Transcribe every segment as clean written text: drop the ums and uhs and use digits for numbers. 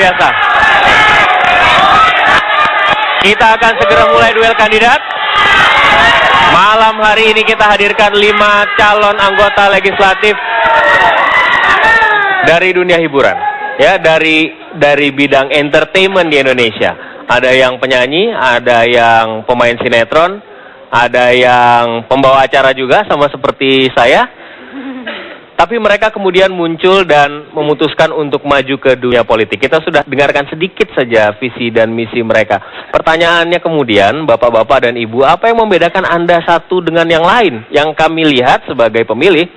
biasa. Kita akan segera mulai duel kandidat. Malam hari ini kita hadirkan 5 calon anggota legislatif dari dunia hiburan, ya, dari bidang entertainment di Indonesia. Ada yang penyanyi, ada yang pemain sinetron, ada yang pembawa acara juga sama seperti saya. Tapi mereka kemudian muncul dan memutuskan untuk maju ke dunia politik. Kita sudah dengarkan sedikit saja visi dan misi mereka. Pertanyaannya kemudian, Bapak-bapak dan Ibu, apa yang membedakan Anda satu dengan yang lain? Yang kami lihat sebagai pemilih,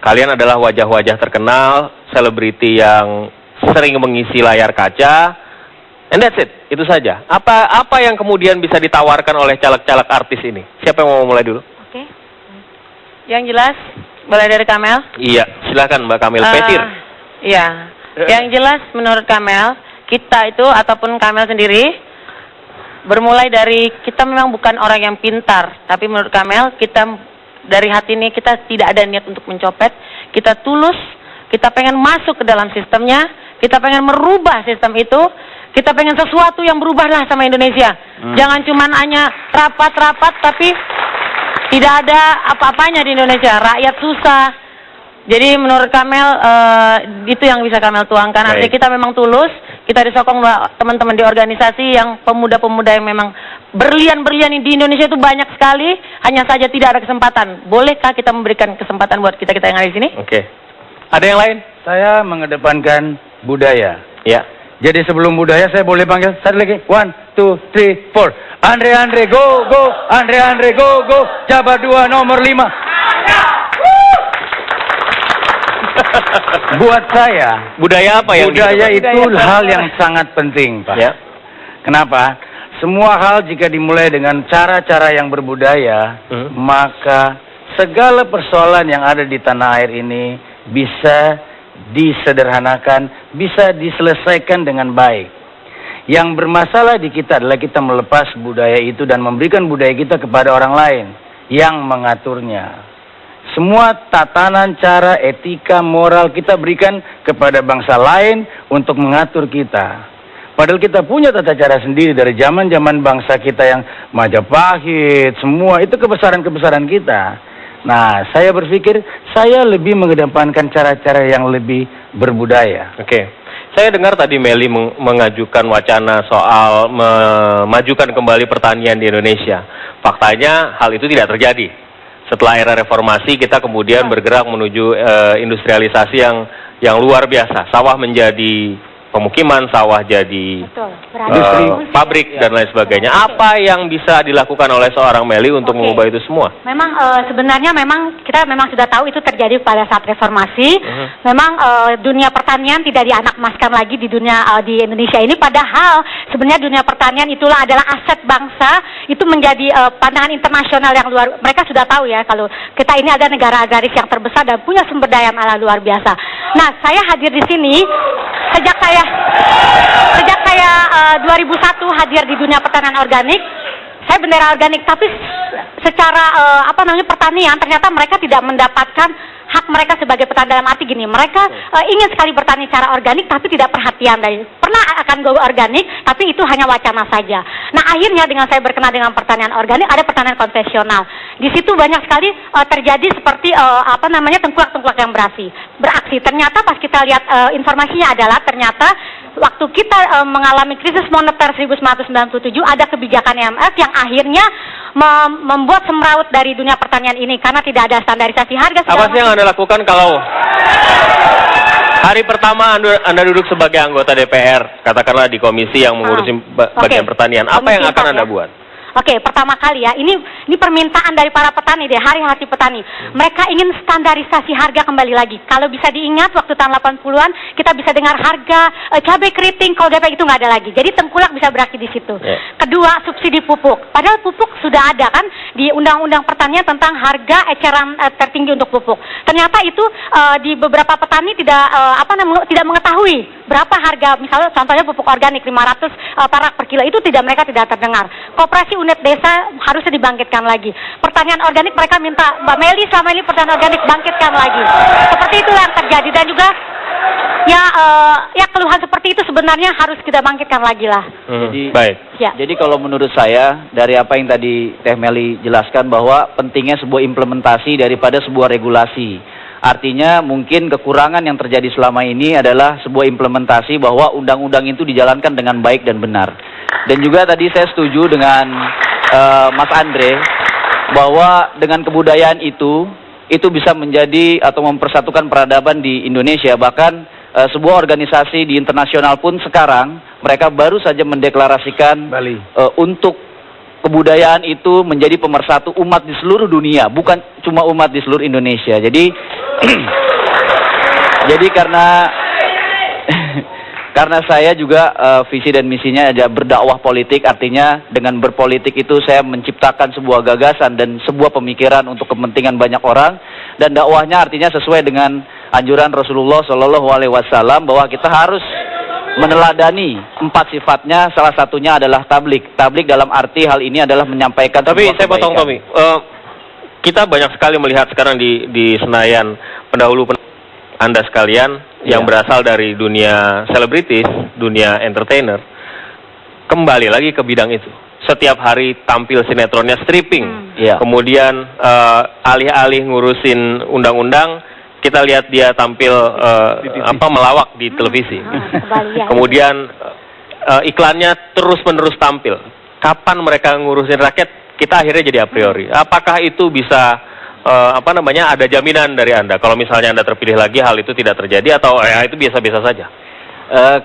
kalian adalah wajah-wajah terkenal, selebriti yang sering mengisi layar kaca, and that's it, itu saja. Apa yang kemudian bisa ditawarkan oleh caleg-caleg artis ini? Siapa yang mau mulai dulu? Oke. Yang jelas, boleh dari Kamel? Iya, silakan Mbak Kamel Petir. Iya, yang jelas menurut Kamel, kita itu ataupun Kamel sendiri, bermulai dari kita memang bukan orang yang pintar, tapi menurut Kamel, kita dari hati ini kita tidak ada niat untuk mencopet, kita tulus, kita pengen masuk ke dalam sistemnya, kita pengen merubah sistem itu, kita pengen sesuatu yang berubahlah sama Indonesia. Jangan cuman hanya rapat-rapat tapi tidak ada apa-apanya di Indonesia, rakyat susah. Jadi menurut Kamel, itu yang bisa Kamel tuangkan. Artinya kita memang tulus, kita disokong teman-teman di organisasi yang pemuda-pemuda yang memang berlian-berlian di Indonesia itu banyak sekali, hanya saja tidak ada kesempatan. Bolehkah kita memberikan kesempatan buat kita-kita yang ada di sini? Oke. Ada yang lain? Saya mengedepankan budaya. Ya. Jadi sebelum budaya saya boleh panggil satu lagi. 1, 2, 3, 4. Andre go go. Andre go go. Jabar 2 nomor 5. Buat saya, budaya apa yang budaya itu hal yang sangat penting, Pak. Ya. Kenapa? Semua hal jika dimulai dengan cara-cara yang berbudaya, maka segala persoalan yang ada di tanah air ini bisa disederhanakan, bisa diselesaikan dengan baik. Yang bermasalah di kita adalah kita melepas budaya itu dan memberikan budaya kita kepada orang lain yang mengaturnya. Semua tatanan, cara, etika, moral kita berikan kepada bangsa lain untuk mengatur kita. Padahal kita punya tata cara sendiri dari zaman-zaman bangsa kita yang Majapahit, semua itu kebesaran-kebesaran kita. Nah, saya berpikir saya lebih mengedepankan cara-cara yang lebih berbudaya. Oke. Saya dengar tadi Meli mengajukan wacana soal memajukan kembali pertanian di Indonesia. Faktanya hal itu tidak terjadi. Setelah era reformasi kita kemudian bergerak menuju industrialisasi yang luar biasa. Sawah menjadi pemukiman, sawah jadi pabrik dan lain sebagainya. Apa yang bisa dilakukan oleh seorang Meli untuk mengubah itu semua? Memang sebenarnya kita sudah tahu itu terjadi pada saat reformasi. Memang dunia pertanian tidak dianakmaskan lagi di Indonesia ini. Padahal sebenarnya dunia pertanian itulah adalah aset bangsa. Itu menjadi pandangan internasional yang mereka sudah tahu ya kalau kita ini ada negara agraris yang terbesar dan punya sumber daya alam luar biasa. Nah, saya hadir di sini sejak saya 2001 hadir di dunia pertanian organik. Saya bendera organik, tapi secara pertanian ternyata mereka tidak mendapatkan hak mereka sebagai petani. Dalam arti gini, mereka ingin sekali bertani secara organik tapi tidak perhatian pernah akan go organik tapi itu hanya wacana saja. Nah, akhirnya dengan saya berkenal dengan pertanian organik, ada pertanian konvensional. Di situ banyak sekali terjadi seperti tengkulak-tengkulak yang beraksi. Ternyata pas kita lihat informasinya adalah ternyata waktu kita mengalami krisis moneter 1997 ada kebijakan IMF yang akhirnya membuat semraut dari dunia pertanian ini karena tidak ada standarisasi harga. Apa sih yang Anda lakukan kalau hari pertama Anda duduk sebagai anggota DPR, katakanlah di komisi yang mengurusi bagian pertanian, apa yang akan Anda buat? Oke, pertama kali ya, ini permintaan dari para petani deh, hari hati petani. Mereka ingin standarisasi harga kembali lagi. Kalau bisa diingat, waktu tahun 80-an, kita bisa dengar harga cabai keriting, kalau DP itu nggak ada lagi. Jadi tengkulak bisa berakhir di situ. Kedua, subsidi pupuk. Padahal pupuk sudah ada kan, di Undang-Undang Pertanian tentang harga eceran tertinggi untuk pupuk. Ternyata itu di beberapa petani tidak mengetahui berapa harga, misalnya contohnya pupuk organik 500 perak per kilo, itu mereka tidak terdengar. Koperasi unit desa harusnya dibangkitkan lagi. Pertanian organik mereka minta Mbak Meli selama ini pertanian organik bangkitkan lagi. Seperti itu yang terjadi dan juga ya keluhan seperti itu sebenarnya harus kita bangkitkan lagi lah. Jadi, baik. Ya. Jadi kalau menurut saya dari apa yang tadi Teh Meli jelaskan bahwa pentingnya sebuah implementasi daripada sebuah regulasi. Artinya mungkin kekurangan yang terjadi selama ini adalah sebuah implementasi bahwa undang-undang itu dijalankan dengan baik dan benar. Dan juga tadi saya setuju dengan Mas Andre bahwa dengan kebudayaan itu bisa menjadi atau mempersatukan peradaban di Indonesia. Bahkan sebuah organisasi di internasional pun sekarang mereka baru saja mendeklarasikan Bali. Untuk kebudayaan itu menjadi pemersatu umat di seluruh dunia, bukan cuma umat di seluruh Indonesia. Jadi jadi karena saya juga visi dan misinya ada berdakwah politik, artinya dengan berpolitik itu saya menciptakan sebuah gagasan dan sebuah pemikiran untuk kepentingan banyak orang, dan dakwahnya artinya sesuai dengan anjuran Rasulullah SAW bahwa kita harus meneladani 4 sifatnya, salah satunya adalah tablik. Tablik dalam arti hal ini adalah menyampaikan. Tapi saya potong Tommy, kita banyak sekali melihat sekarang di Senayan pendahulu Anda sekalian yang berasal dari dunia selebritis, dunia entertainer, kembali lagi ke bidang itu. Setiap hari tampil sinetronnya stripping, kemudian alih-alih ngurusin undang-undang, kita lihat dia tampil melawak di televisi. Kemudian iklannya terus-menerus tampil. Kapan mereka ngurusin rakyat? Kita akhirnya jadi a priori. Apakah itu bisa ada jaminan dari Anda kalau misalnya Anda terpilih lagi hal itu tidak terjadi, atau itu biasa-biasa saja?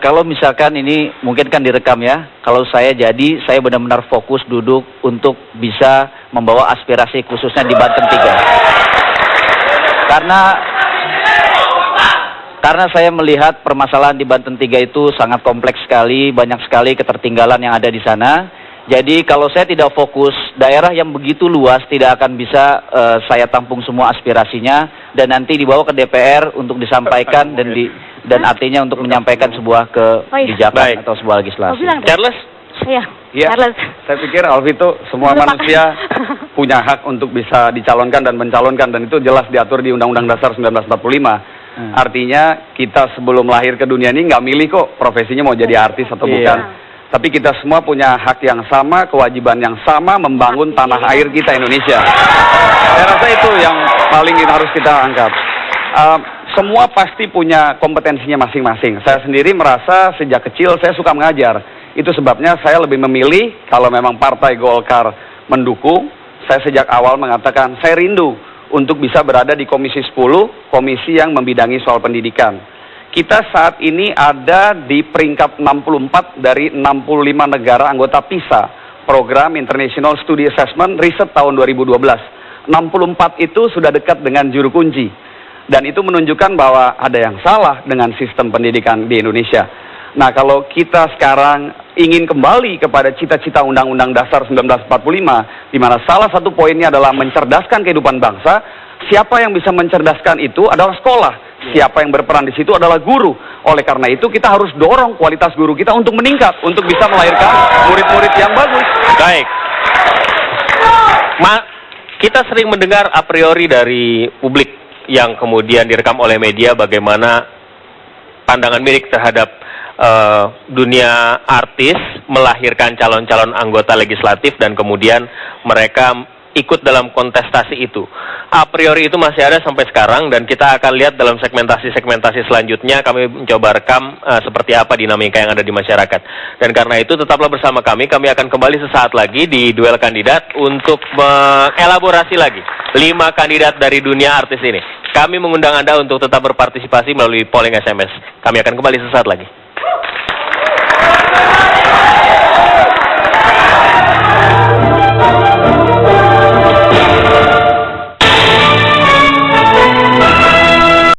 Kalau misalkan ini mungkin kan direkam ya. Kalau saya benar-benar fokus duduk untuk bisa membawa aspirasi khususnya di Banten 3. Karena saya melihat permasalahan di Banten 3 itu sangat kompleks sekali, banyak sekali ketertinggalan yang ada di sana. Jadi kalau saya tidak fokus, daerah yang begitu luas tidak akan bisa saya tampung semua aspirasinya dan nanti dibawa ke DPR untuk disampaikan dan artinya untuk menyampaikan sebuah kebijakan atau sebuah legislasi. Charles? Iya, Charles. saya pikir Alfi itu semua manusia punya hak untuk bisa dicalonkan dan mencalonkan, dan itu jelas diatur di Undang-Undang Dasar 1945. Artinya kita sebelum lahir ke dunia ini nggak milih kok profesinya mau jadi artis atau bukan. Tapi kita semua punya hak yang sama, kewajiban yang sama membangun tanah air kita Indonesia. Saya rasa itu yang paling harus kita angkat. Semua pasti punya kompetensinya masing-masing. Saya sendiri merasa sejak kecil saya suka mengajar. Itu sebabnya saya lebih memilih kalau memang Partai Golkar mendukung, saya sejak awal mengatakan saya rindu untuk bisa berada di Komisi 10, komisi yang membidangi soal pendidikan. Kita saat ini ada di peringkat 64 dari 65 negara anggota PISA, Program International Study Assessment Riset tahun 2012. 64 itu sudah dekat dengan juru kunci. Dan itu menunjukkan bahwa ada yang salah dengan sistem pendidikan di Indonesia. Nah, kalau kita sekarang ingin kembali kepada cita-cita Undang-Undang Dasar 1945, di mana salah satu poinnya adalah mencerdaskan kehidupan bangsa, siapa yang bisa mencerdaskan itu adalah sekolah. Siapa yang berperan di situ adalah guru. Oleh karena itu kita harus dorong kualitas guru kita untuk meningkat, untuk bisa melahirkan murid-murid yang bagus. Baik. Kita sering mendengar a priori dari publik yang kemudian direkam oleh media bagaimana pandangan miring terhadap dunia artis melahirkan calon-calon anggota legislatif dan kemudian mereka ikut dalam kontestasi itu. A priori itu masih ada sampai sekarang, dan kita akan lihat dalam segmentasi-segmentasi selanjutnya kami mencoba rekam seperti apa dinamika yang ada di masyarakat. Dan karena itu tetaplah bersama kami akan kembali sesaat lagi di duel kandidat untuk mengelaborasi lagi 5 kandidat dari dunia artis ini. Kami mengundang Anda untuk tetap berpartisipasi melalui polling SMS. Kami akan kembali sesaat lagi.